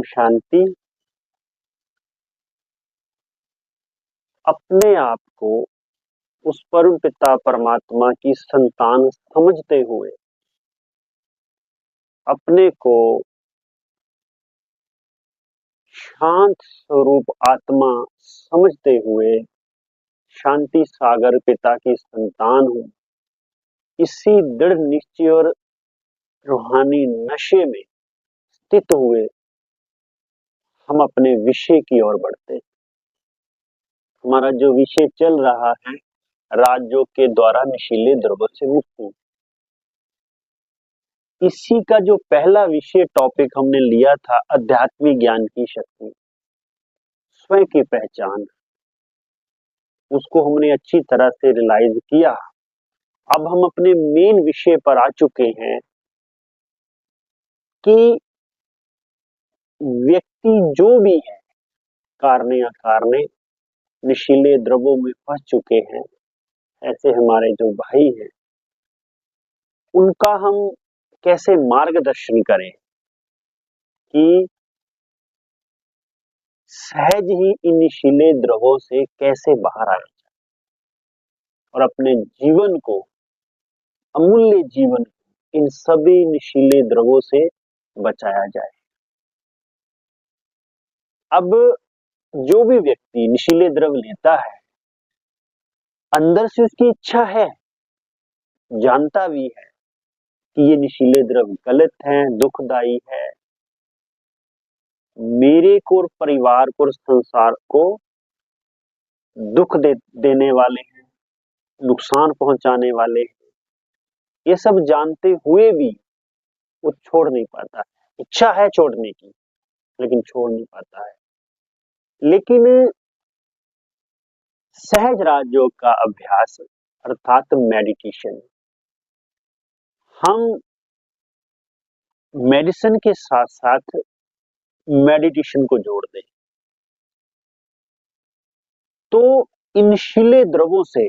ओम शांति। अपने आप को उस परम पिता परमात्मा की संतान समझते हुए, अपने को शांत स्वरूप आत्मा समझते हुए शांति सागर पिता की संतान हूं, इसी दृढ़ निश्चय और रूहानी नशे में स्थित हुए हम अपने विषय की ओर बढ़ते हैं। हमारा जो विषय चल रहा है, राजयोग के द्वारा नशीले द्रव्यों से मुक्ति। इसी का जो पहला विषय टॉपिक हमने लिया था, आध्यात्मिक ज्ञान की शक्ति, स्वयं की पहचान, उसको हमने अच्छी तरह से रियलाइज किया। अब हम अपने मेन विषय पर आ चुके हैं कि व्यक्ति जो भी है, कारणे अकारणे नशीले द्रव्यों में फंस चुके हैं, ऐसे हमारे जो भाई हैं, उनका हम कैसे मार्गदर्शन करें कि सहज ही इन नशीले द्रव्यों से कैसे बाहर आए और अपने जीवन को, अमूल्य जीवन, इन सभी नशीले द्रव्यों से बचाया जाए। अब जो भी व्यक्ति नशीले द्रव्य लेता है, अंदर से उसकी इच्छा है, जानता भी है कि ये नशीले द्रव्य गलत हैं, दुखदाई है, मेरे को और परिवार को और संसार को दुख देने वाले हैं, नुकसान पहुंचाने वाले हैं। ये सब जानते हुए भी वो छोड़ नहीं पाता है। इच्छा है छोड़ने की, लेकिन छोड़ नहीं पाता है। लेकिन सहज राजयोग का अभ्यास अर्थात मेडिटेशन, हम मेडिसिन के साथ साथ मेडिटेशन को जोड़ दें तो इन नशीले द्रव्यों से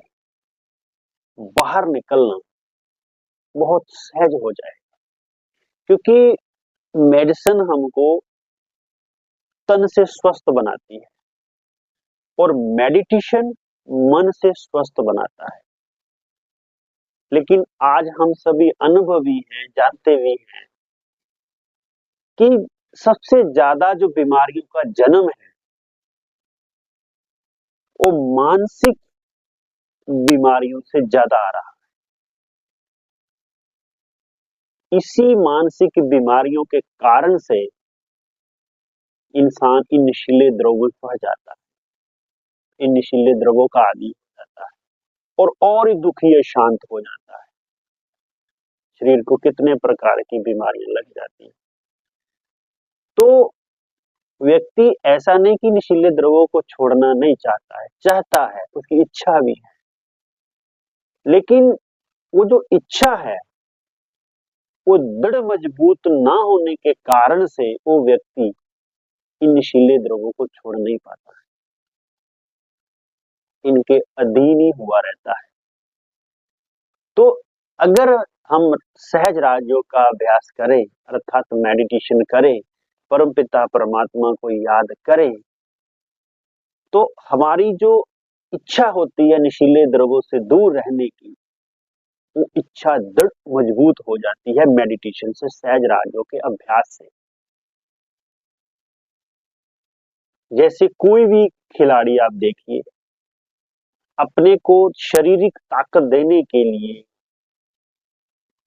बाहर निकलना बहुत सहज हो जाएगा। क्योंकि मेडिसिन हमको तन से स्वस्थ बनाती है और मेडिटेशन मन से स्वस्थ बनाता है। लेकिन आज हम सभी अनुभवी हैं, जानते भी हैं कि सबसे ज्यादा जो बीमारियों का जन्म है वो मानसिक बीमारियों से ज्यादा आ रहा है। इसी मानसिक बीमारियों के कारण से इंसान इन नशीले द्रव्यों में फंस जाता है, इन नशीले द्रव्यों का आदी हो जाता है और ही दुखी अशांत हो जाता है। शरीर को कितने प्रकार की बीमारियां लग जाती हैं। तो व्यक्ति ऐसा नहीं कि नशीले द्रव्यों को छोड़ना नहीं चाहता है, चाहता है, उसकी इच्छा भी है, लेकिन वो जो इच्छा है वो दृढ़ मजबूत ना होने के कारण से वो व्यक्ति इन नशीले द्रव्यों को छोड़ नहीं पाता है, इनके अधीन ही हुआ रहता है। तो अगर हम सहज राजयोग का अभ्यास करें अर्थात मेडिटेशन करें, परमपिता परमात्मा को याद करें, तो हमारी जो इच्छा होती है नशीले द्रव्यों से दूर रहने की, वो इच्छा दृढ़ मजबूत हो जाती है मेडिटेशन से, सहज राजयोग के अभ्यास से। जैसे कोई भी खिलाड़ी आप देखिए, अपने को शारीरिक ताकत देने के लिए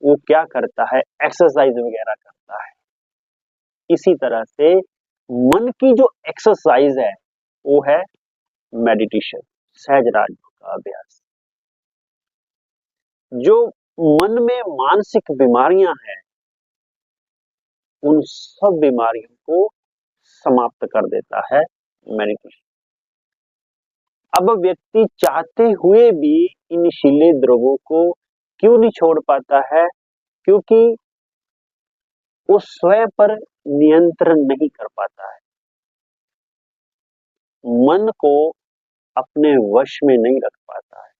वो क्या करता है, एक्सरसाइज वगैरह करता है। इसी तरह से मन की जो एक्सरसाइज है वो है मेडिटेशन, सहज राजयोग का अभ्यास। जो मन में मानसिक बीमारियां हैं, उन सब बीमारियों को समाप्त कर देता है मेडिटेशन। अब व्यक्ति चाहते हुए भी इन नशीले द्रव्यों को क्यों नहीं छोड़ पाता है? क्योंकि वो स्वयं पर नियंत्रण नहीं कर पाता है, मन को अपने वश में नहीं रख पाता है।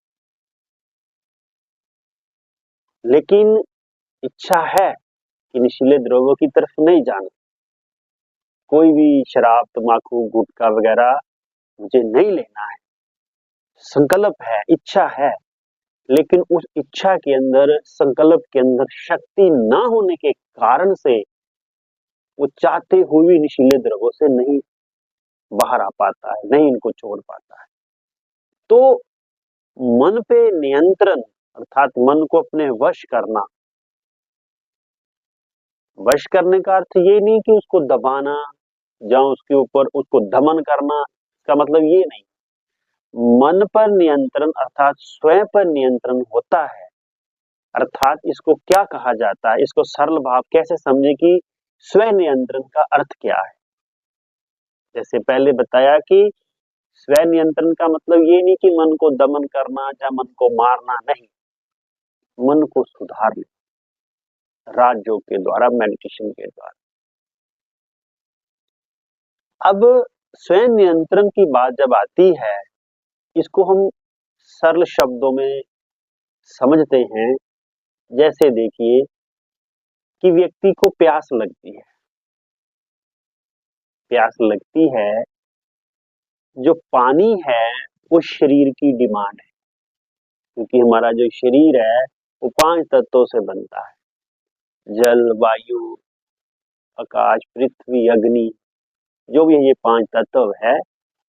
लेकिन इच्छा है कि नशीले द्रव्यों की तरफ नहीं जाना, कोई भी शराब, तम्बाकू, गुटखा वगैरह मुझे नहीं लेना है। संकल्प है, इच्छा है, लेकिन उस इच्छा के अंदर, संकल्प के अंदर शक्ति ना होने के कारण से वो चाहते हुए भी नशीले द्रव्यों से नहीं बाहर आ पाता है, नहीं इनको छोड़ पाता है। तो मन पे नियंत्रण अर्थात मन को अपने वश करना, वश करने का अर्थ ये नहीं कि उसको दबाना या उसके ऊपर उसको दमन करना, इसका मतलब ये नहीं। मन पर नियंत्रण अर्थात स्वयं पर नियंत्रण होता है। अर्थात इसको क्या कहा जाता है, इसको सरल भाव कैसे समझे कि स्व नियंत्रण का अर्थ क्या है। जैसे पहले बताया कि स्व नियंत्रण का मतलब ये नहीं कि मन को दमन करना या मन को मारना, नहीं, मन को सुधारना राजयोग के द्वारा, मेडिटेशन के द्वारा। अब स्वयं नियंत्रण की बात जब आती है, इसको हम सरल शब्दों में समझते हैं। जैसे देखिए कि व्यक्ति को प्यास लगती है, प्यास लगती है, जो पानी है वो शरीर की डिमांड है, क्योंकि हमारा जो शरीर है वो 5 तत्वों से बनता है, जल, वायु, आकाश, पृथ्वी, अग्नि, जो भी ये 5 तत्व है,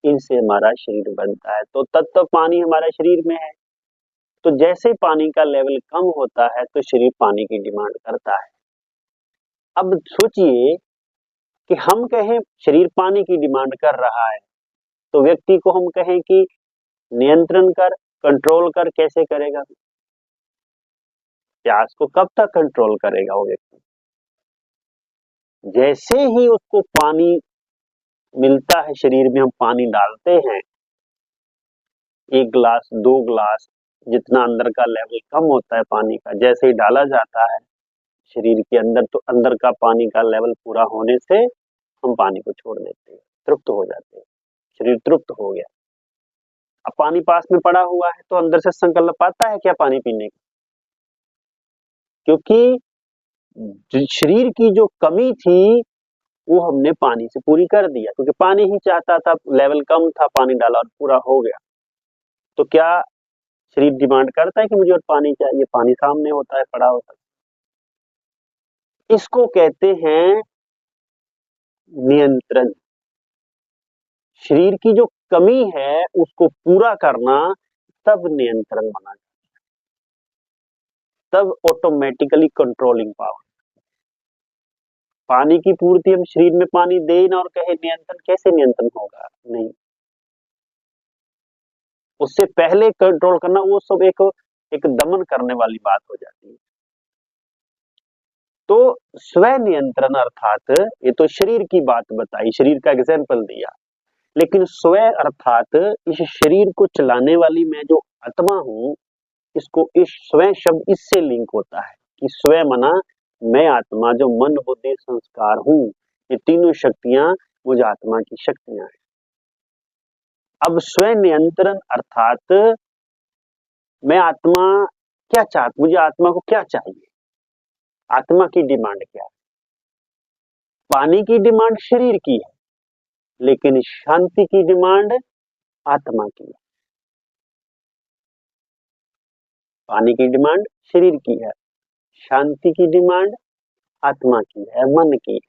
इनसे हमारा शरीर बनता है। तो तत्व पानी हमारे शरीर में है, तो जैसे पानी का लेवल कम होता है तो शरीर पानी की डिमांड करता है। अब सोचिए कि हम कहें शरीर पानी की डिमांड कर रहा है, तो व्यक्ति को हम कहें कि नियंत्रण कर, कंट्रोल कर, कैसे करेगा? प्यास को कब तक कंट्रोल करेगा वो व्यक्ति? जैसे ही उसको पानी मिलता है, शरीर में हम पानी डालते हैं, 1 गिलास, 2 गिलास, जितना अंदर का लेवल कम होता है पानी का, जैसे ही डाला जाता है शरीर के अंदर, तो अंदर का पानी का लेवल पूरा होने से हम पानी को छोड़ देते हैं, तृप्त हो जाते हैं, शरीर तृप्त हो गया। अब पानी पास में पड़ा हुआ है तो अंदर से संकल्प आता है क्या पानी पीने का? क्योंकि शरीर की जो कमी थी वो हमने पानी से पूरी कर दिया, क्योंकि पानी ही चाहता था, लेवल कम था, पानी डाला और पूरा हो गया। तो क्या शरीर डिमांड करता है कि मुझे और पानी चाहिए? पानी सामने होता है, पड़ा होता है। इसको कहते हैं नियंत्रण। शरीर की जो कमी है उसको पूरा करना, तब नियंत्रण बना, तब ऑटोमेटिकली कंट्रोलिंग पावर। पानी की पूर्ति हम शरीर में पानी दे ना और कहे नियंत्रण, कैसे नियंत्रण होगा? नहीं, उससे पहले कंट्रोल करना, वो सब एक एक दमन करने वाली बात हो जाती है। तो स्व नियंत्रण अर्थात ये तो शरीर की बात बताई, शरीर का एग्जाम्पल दिया, लेकिन स्व अर्थात इस शरीर को चलाने वाली मैं जो आत्मा हूं, इसको इस स्व शब्द इससे लिंक होता है कि स्व मना मैं आत्मा, जो मन, बुद्धि, संस्कार हूं, ये तीनों शक्तियां मुझ आत्मा की शक्तियां हैं। अब स्व नियंत्रण अर्थात मैं आत्मा क्या चाहती, मुझे आत्मा को क्या चाहिए, आत्मा की डिमांड क्या है? पानी की डिमांड शरीर की है, लेकिन शांति की डिमांड आत्मा की है। पानी की डिमांड शरीर की है, शांति की डिमांड आत्मा की है, मन की है।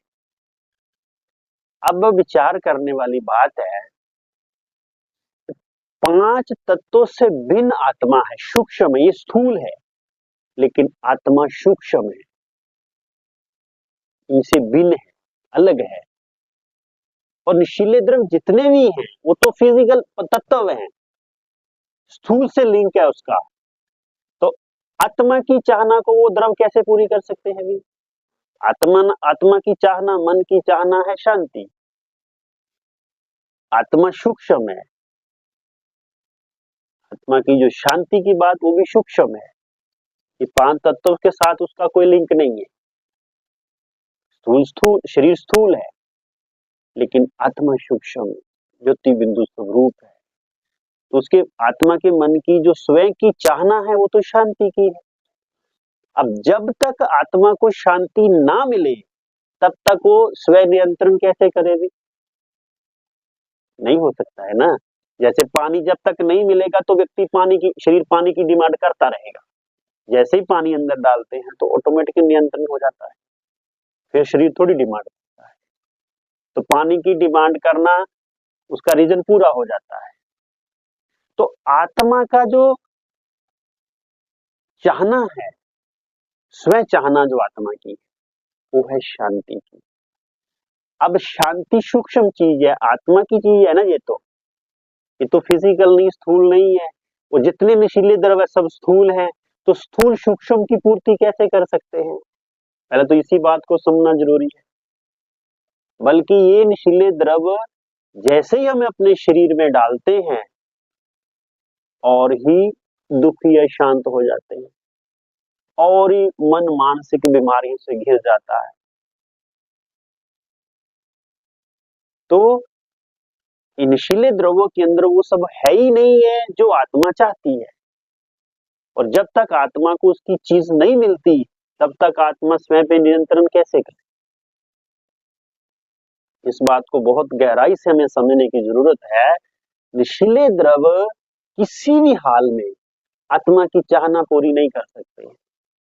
अब विचार करने वाली बात है, 5 तत्वों से भिन्न आत्मा है, सूक्ष्म है, ये स्थूल है, लेकिन आत्मा सूक्ष्म है, इनसे भिन्न है, अलग है। और नशीले द्रव्य जितने भी हैं वो तो फिजिकल तत्व हैं, स्थूल से लिंक है उसका। तो आत्मा की चाहना को वो द्रव कैसे पूरी कर सकते हैं भी? आत्मा आत्मा की चाहना, मन की चाहना है शांति, आत्मा सूक्ष्म है, आत्मा की जो शांति की बात वो भी सूक्ष्म है। ये 5 तत्वों के साथ उसका कोई लिंक नहीं है। स्थूल स्थूल शरीर स्थूल है, लेकिन आत्मा सूक्ष्म, ज्योति बिंदु स्वरूप है। तो उसके आत्मा के मन की जो स्वयं की चाहना है वो तो शांति की है। अब जब तक आत्मा को शांति ना मिले, तब तक वो स्व नियंत्रण कैसे करेगी? नहीं हो सकता है ना। जैसे पानी जब तक नहीं मिलेगा तो शरीर पानी की डिमांड करता रहेगा। जैसे ही पानी अंदर डालते हैं तो ऑटोमेटिक नियंत्रण हो जाता है, फिर शरीर थोड़ी डिमांड करता है। तो पानी की डिमांड करना, उसका रीजन पूरा हो जाता है। तो आत्मा का जो चाहना है, स्व चाहना जो आत्मा की, वो है शांति की। अब शांति सूक्ष्म चीज है, आत्मा की चीज है ना। ये तो फिजिकल नहीं, स्थूल नहीं है। वो जितने नशीले द्रव्य सब स्थूल हैं, तो स्थूल सूक्ष्म की पूर्ति कैसे कर सकते हैं? पहले तो इसी बात को समझना जरूरी है। बल्कि ये नशीले द्रव्य जैसे ही हम अपने शरीर में डालते हैं और ही दुखी या शांत हो जाते हैं, और ही मन मानसिक बीमारियों से घिर जाता है। तो इन नशीले द्रव्यों के अंदर वो सब है ही नहीं है जो आत्मा चाहती है। और जब तक आत्मा को उसकी चीज नहीं मिलती, तब तक आत्मा स्वयं पे नियंत्रण कैसे करे? इस बात को बहुत गहराई से हमें समझने की जरूरत है। नशीले द्रव्य किसी भी हाल में आत्मा की चाहना पूरी नहीं कर सकते।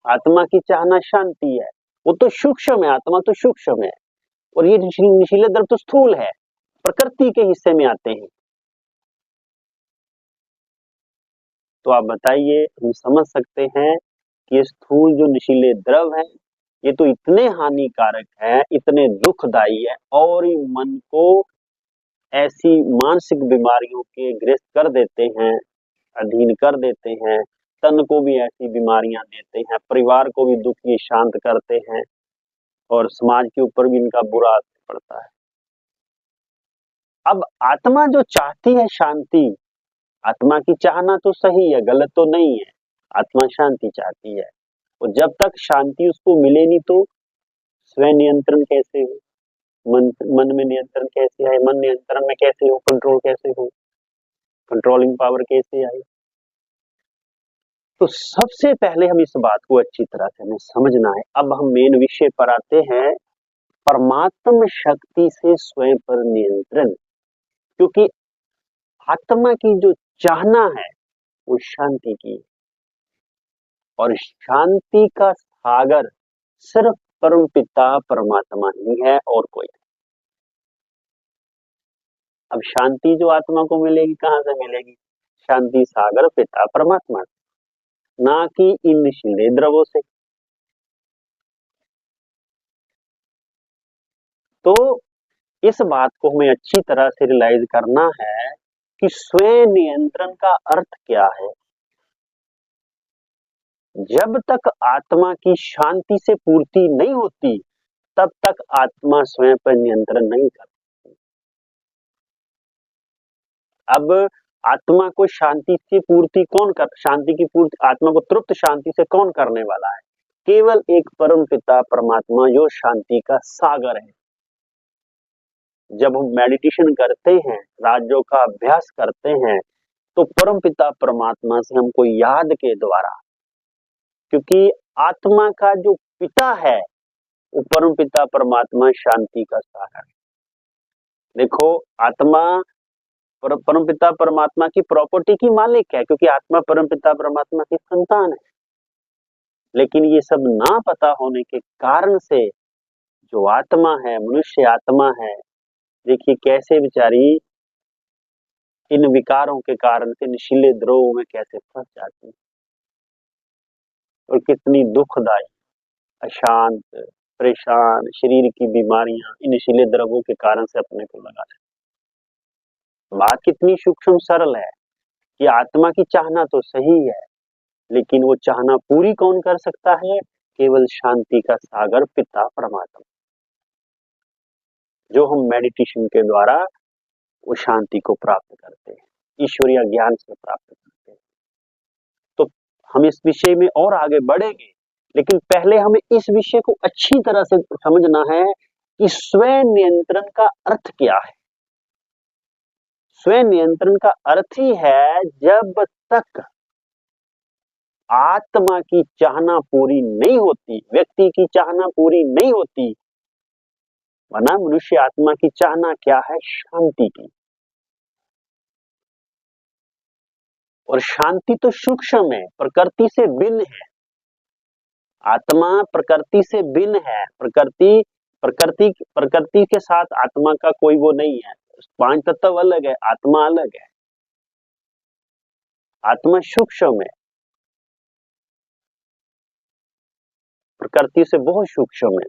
आत्मा की चाहना शांति है। वो तो सूक्ष्म है, आत्मा तो सूक्ष्म है, और ये नशीले द्रव्य तो स्थूल है, प्रकृति के हिस्से में आते हैं। तो आप बताइए, हम समझ सकते हैं कि ये स्थूल जो नशीले द्रव्य है, ये तो इतने हानिकारक है, इतने दुखदाई है, और ये मन को ऐसी मानसिक बीमारियों के ग्रस्त कर देते हैं, अधीन कर देते हैं। तन को भी ऐसी बीमारियां देते हैं, परिवार को भी दुखी शांत करते हैं, और समाज के ऊपर भी इनका बुरा असर पड़ता है। अब आत्मा जो चाहती है शांति, आत्मा की चाहना तो सही है, गलत तो नहीं है। आत्मा शांति चाहती है, और जब तक शांति उसको मिले नहीं, तो स्व नियंत्रण कैसे हो? मन में नियंत्रण कैसे आए? मन नियंत्रण में कैसे हो? कंट्रोल कैसे हो? कंट्रोलिंग पावर कैसे आई? तो सबसे पहले हम इस बात को अच्छी तरह से हमें समझना है। अब हम मेन विषय पर आते हैं, परमात्म शक्ति से स्वयं पर नियंत्रण। क्योंकि आत्मा की जो चाहना है वो शांति की है, और शांति का सागर सिर्फ परम पिता परमात्मा ही है, और कोई नहीं। अब शांति जो आत्मा को मिलेगी, कहां से मिलेगी? शांति सागर पिता परमात्मा, ना कि इन नशीले द्रव्यों से। तो इस बात को हमें अच्छी तरह से रियलाइज करना है कि स्वयं नियंत्रण का अर्थ क्या है। जब तक आत्मा की शांति से पूर्ति नहीं होती, तब तक आत्मा स्वयं पर नियंत्रण नहीं करती। अब आत्मा को शांति की पूर्ति कौन कर, शांति की पूर्ति, आत्मा को तृप्त शांति से कौन करने वाला है? केवल एक परम पिता परमात्मा, जो शांति का सागर है। जब हम मेडिटेशन करते हैं, राजयोग का अभ्यास करते हैं, तो परम पिता परमात्मा से हमको याद के द्वारा, क्योंकि आत्मा का जो पिता है वो परम पिता परमात्मा शांति का सागर है। देखो, आत्मा परम पिता परमात्मा की प्रॉपर्टी की मालिक है, क्योंकि आत्मा परम पिता परमात्मा की संतान है। लेकिन ये सब ना पता होने के कारण से जो आत्मा है, मनुष्य आत्मा है, देखिए कैसे बेचारी इन विकारों के कारण से नशीले द्रव्यों में कैसे फंस जाती है, और कितनी दुखदाई, अशांत, परेशान, शरीर की बीमारियां इन नशीले द्रव्यों के कारण से अपने को लगा लेती। बात कितनी सूक्ष्म सरल है कि आत्मा की चाहना तो सही है, लेकिन वो चाहना पूरी कौन कर सकता है? केवल शांति का सागर पिता परमात्मा, जो हम मेडिटेशन के द्वारा वो शांति को प्राप्त करते हैं, ईश्वरीय ज्ञान से प्राप्त करते हैं। तो हम इस विषय में और आगे बढ़ेंगे, लेकिन पहले हमें इस विषय को अच्छी तरह से समझना है कि स्व नियंत्रण का अर्थ क्या है। स्व नियंत्रण का अर्थ ही है, जब तक आत्मा की चाहना पूरी नहीं होती, व्यक्ति की चाहना पूरी नहीं होती, वरना मनुष्य आत्मा की चाहना क्या है? शांति की। और शांति तो सूक्ष्म है, प्रकृति से भिन्न है। आत्मा प्रकृति से भिन्न है। प्रकृति प्रकृति प्रकृति के साथ आत्मा का कोई वो नहीं है। पांच तत्व अलग है, आत्मा अलग है। आत्मा सूक्ष्म है, प्रकृति से बहुत सूक्ष्म है।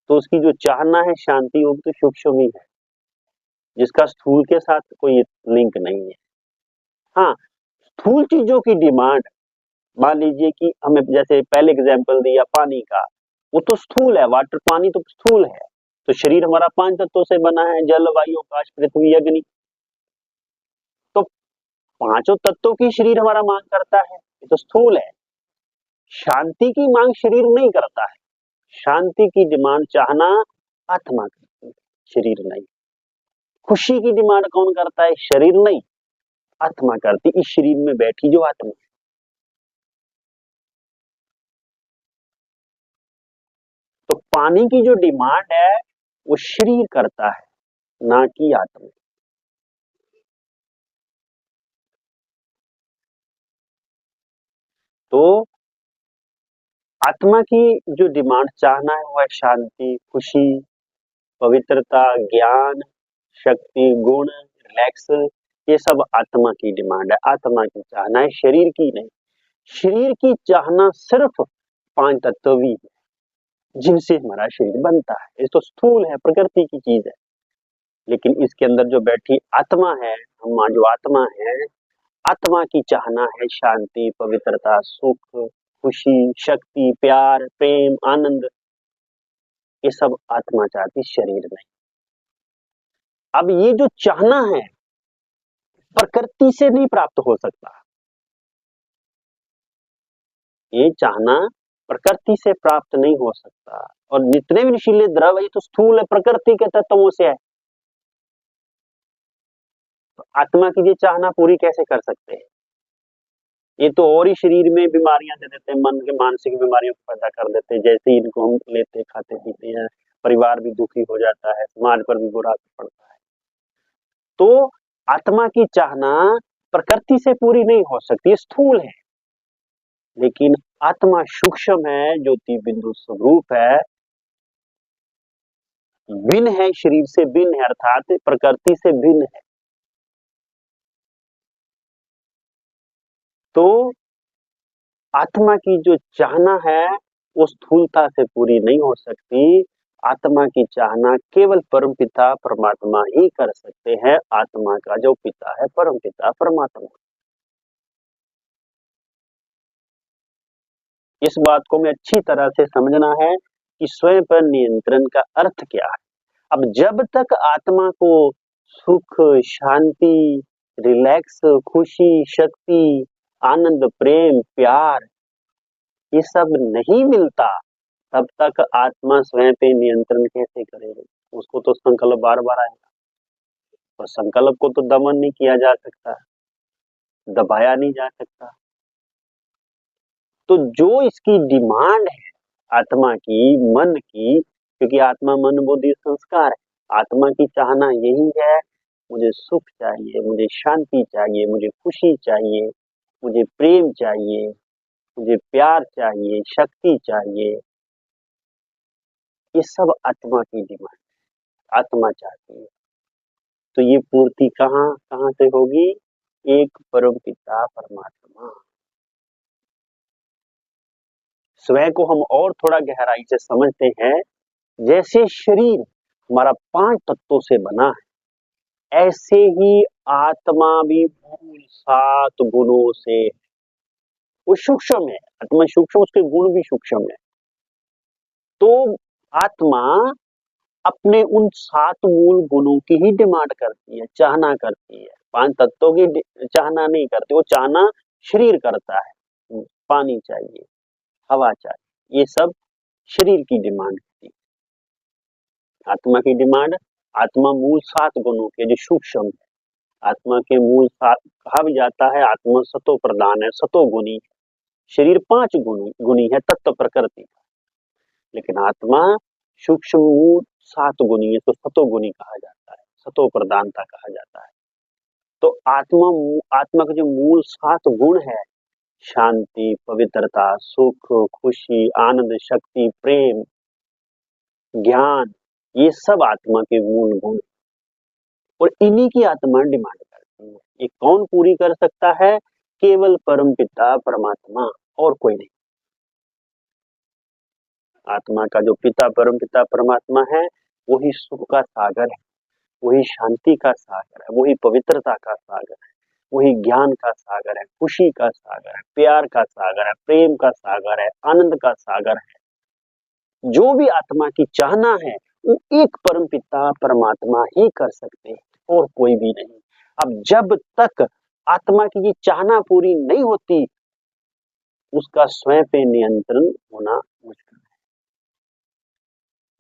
तो उसकी जो चाहना है शांति, वो तो सूक्ष्म ही है, जिसका स्थूल के साथ कोई लिंक नहीं है। हाँ, स्थूल चीजों की डिमांड, मान लीजिए कि हमें जैसे पहले एग्जाम्पल दिया पानी का, वो तो स्थूल है, वाटर पानी तो स्थूल है। तो शरीर हमारा पांच तत्वों से बना है, जल वायु आकाश पृथ्वी अग्नि। तो पांचों तत्वों की शरीर हमारा मांग करता है, ये तो स्थूल है। शांति की मांग शरीर नहीं करता है। शांति की डिमांड चाहना आत्मा करती है, शरीर नहीं। खुशी की डिमांड कौन करता है? शरीर नहीं, आत्मा करती, इस शरीर में बैठी जो आत्मा। तो पानी की जो डिमांड है वो शरीर करता है, ना कि आत्मा। तो आत्मा की जो डिमांड चाहना है वो है शांति, खुशी, पवित्रता, ज्ञान, शक्ति, गुण, रिलैक्स। ये सब आत्मा की डिमांड है, आत्मा की चाहना है, शरीर की नहीं। शरीर की चाहना सिर्फ पांच तत्व ही है, जिनसे हमारा शरीर बनता है। ये तो स्थूल है, प्रकृति की चीज है। लेकिन इसके अंदर जो बैठी आत्मा है, हम जो आत्मा है, आत्मा की चाहना है शांति, पवित्रता, सुख, खुशी, शक्ति, प्यार, प्रेम, आनंद। ये सब आत्मा चाहती, शरीर नहीं। अब ये जो चाहना है प्रकृति से नहीं प्राप्त हो सकता। ये चाहना प्रकृति से प्राप्त नहीं हो सकता। और जितने भी नशीले द्रव्य, ये तो स्थूल है, प्रकृति के तत्वों से है। तो आत्मा की ये चाहना पूरी कैसे कर सकते हैं? ये तो और ही शरीर में बीमारियां दे देते हैं, मन के मानसिक बीमारियों को पैदा कर देते हैं। जैसे ही इनको हम लेते खाते पीते हैं, परिवार भी दुखी हो जाता है, समाज पर भी बुरा असर पड़ता है। तो आत्मा की चाहना प्रकृति से पूरी नहीं हो सकती, ये स्थूल है। लेकिन आत्मा सूक्ष्म है, ज्योति बिंदु स्वरूप है, भिन्न है, शरीर से भिन्न है, अर्थात प्रकृति से भिन्न है। तो आत्मा की जो चाहना है वो स्थूलता से पूरी नहीं हो सकती। आत्मा की चाहना केवल परमपिता परमात्मा ही कर सकते हैं। आत्मा का जो पिता है परमपिता परमात्मा। इस बात को मैं अच्छी तरह से समझना है कि स्वयं पर नियंत्रण का अर्थ क्या है। अब जब तक आत्मा को सुख, शांति, रिलैक्स, खुशी, शक्ति, आनंद, प्रेम, प्यार ये सब नहीं मिलता, तब तक आत्मा स्वयं पे नियंत्रण कैसे करेगी? उसको तो संकल्प बार बार आएगा, और संकल्प को तो दमन नहीं किया जा सकता, दबाया नहीं जा सकता। तो जो इसकी डिमांड है आत्मा की, मन की, क्योंकि आत्मा मन बुद्धि संस्कार है, आत्मा की चाहना यही है, मुझे सुख चाहिए, मुझे शांति चाहिए, मुझे खुशी चाहिए, मुझे प्रेम चाहिए, मुझे प्यार चाहिए, शक्ति चाहिए। ये सब आत्मा की डिमांड, आत्मा चाहती है। तो ये पूर्ति कहाँ कहाँ से होगी? एक परम पिता परमात्मा। स्वयं को हम और थोड़ा गहराई से समझते हैं। जैसे शरीर हमारा पांच तत्वों से बना है, ऐसे ही आत्मा भी मूल सात गुणों से, वो सूक्ष्म है, आत्मा सूक्ष्म, उसके गुण भी सूक्ष्म है। तो आत्मा अपने उन सात मूल गुणों की ही डिमांड करती है, चाहना करती है। पांच तत्वों की चाहना नहीं करती, वो चाहना शरीर करता है। पानी चाहिए, हवा चाहिए, ये सब शरीर की डिमांड होती है। आत्मा की डिमांड, आत्मा मूल सात गुणों के जो सूक्ष्म है, आत्मा के मूल सात कहा भी जाता है, आत्मा सतो प्रधान है, सतो गुणी। शरीर पांच गुणी गुणी है, तत्व प्रकृति का। लेकिन आत्मा सूक्ष्म मूल 7 गुणी है, तो सतोगुणी कहा जाता है, सतो प्रधानता कहा जाता है। तो आत्मा का जो मूल 7 गुण है, शांति, पवित्रता, सुख, खुशी, आनंद, शक्ति, प्रेम, ज्ञान, ये सब आत्मा के मूल गुण, और इन्हीं की आत्मा डिमांड करती है। ये कौन पूरी कर सकता है? केवल परम पिता परमात्मा, और कोई नहीं। आत्मा का जो पिता परम पिता परमात्मा है, वही सुख का सागर है, वही शांति का सागर है, वही पवित्रता का सागर है, वही ज्ञान का सागर है, खुशी का सागर है, प्यार का सागर है, प्रेम का सागर है, आनंद का सागर है। जो भी आत्मा की चाहना है, वो एक परम पिता परमात्मा ही कर सकते हैं, और कोई भी नहीं। अब जब तक आत्मा की ये चाहना पूरी नहीं होती, उसका स्वयं पे नियंत्रण होना मुश्किल है।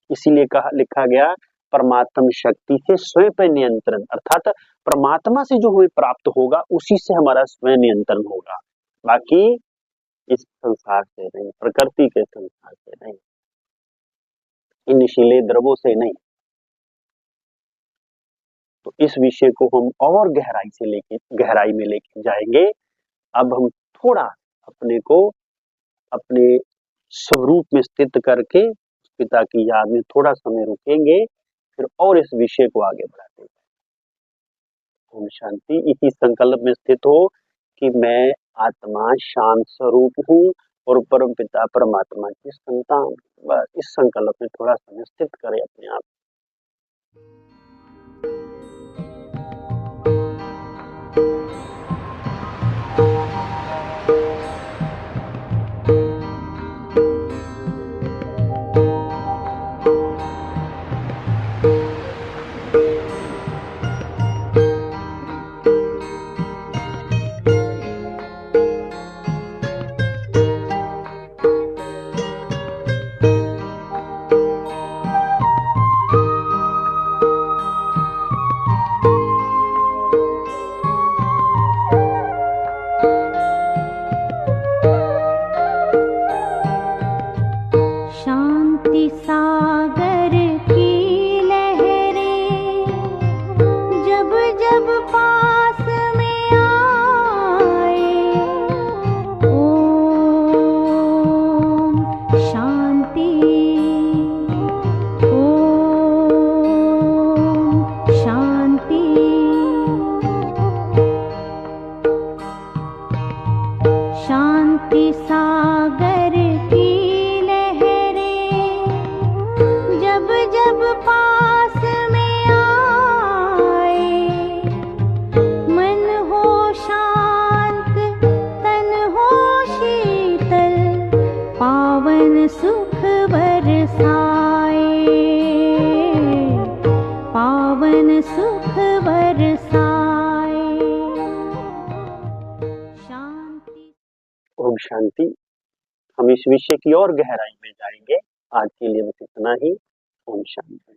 इसीलिए कहा लिखा गया, परमात्म शक्ति से स्वयं पे नियंत्रण, अर्थात परमात्मा से जो हमें प्राप्त होगा, उसी से हमारा स्वयं नियंत्रण होगा, बाकी इस संसार से नहीं, प्रकृति के संसार से नहीं, इन नशीले द्रव्यों से नहीं। तो इस विषय को हम और गहराई में लेके जाएंगे। अब हम थोड़ा अपने को अपने स्वरूप में स्थित करके पिता की याद में थोड़ा समय रुकेंगे, फिर और इस विषय को आगे बढ़ाते हैं। ओम शांति। इसी संकल्प में स्थित हो कि मैं आत्मा शांत स्वरूप हूँ और परम पिता परमात्मा की संतान। बस इस संकल्प में थोड़ा समय स्थित करें अपने आप। शांति सागर की लहरें जब जब पास में आए, ओम शांति, ओम शांति। शांति सागर की जब जब पास में आए, मन हो शांत तन हो शीतल, पावन सुख बरसाए, पावन सुख बरसाए। शांति। ओम शांति। हम इस विषय की और गहराई में जाएंगे। आज के लिए बस इतना ही। ओम शांति।